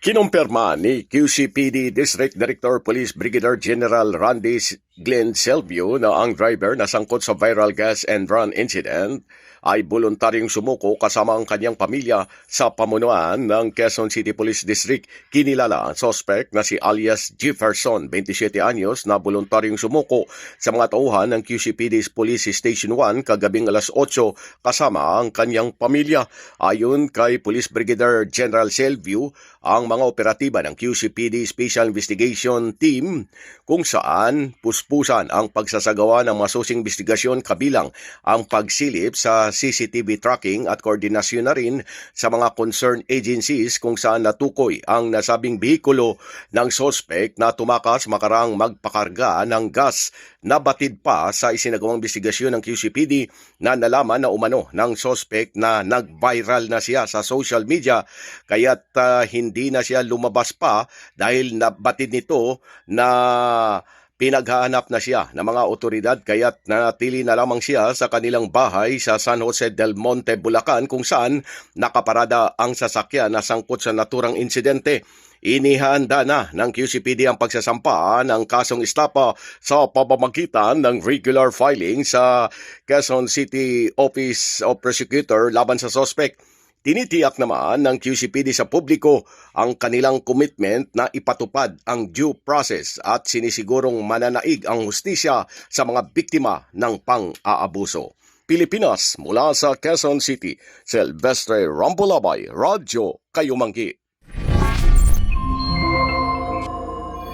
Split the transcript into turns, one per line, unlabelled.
Kinumpirma ni QCPD District Director Police Brigadier General Randy Glenn Selvio na ang driver na sangkot sa viral gas and run incident ay voluntaryong sumuko kasama ang kanyang pamilya sa pamunuan ng Quezon City Police District. Kinilala ang suspect na si alias Jefferson, 27 anyos, na voluntaryong sumuko sa mga tauhan ng QCPD Police Station 1 kagabing alas 8 kasama ang kanyang pamilya. Ayon kay Police Brigadier General Selvio, ang mga operatiba ng QCPD Special Investigation Team kung saan puspusan ang pagsasagawa ng masusing investigasyon kabilang ang pagsilip sa CCTV tracking at koordinasyon na rin sa mga concerned agencies kung saan natukoy ang nasabing bihikulo ng suspect na tumakas makarang magpakarga ng gas. Nabatid pa sa isinagawang investigasyon ng QCPD na nalaman na umano ng suspect na nag-viral na siya sa social media kaya't hindi na siya lumabas pa dahil nabatid nito na pinaghahanap na siya ng mga otoridad kaya't nanatili na lamang siya sa kanilang bahay sa San Jose del Monte, Bulacan kung saan nakaparada ang sasakyan na sangkot sa naturang insidente. Inihanda na ng QCPD ang pagsasampa ng kasong estapa sa pamamagitan ng regular filing sa Quezon City Office of Prosecutor laban sa suspect. Tinitiyak naman ng QCPD sa publiko ang kanilang commitment na ipatupad ang due process at sinisigurong mananaig ang hustisya sa mga biktima ng pang-aabuso. Pilipinas, mula sa Quezon City, Silvestre Rambulabay, Radyo Kayumanggi.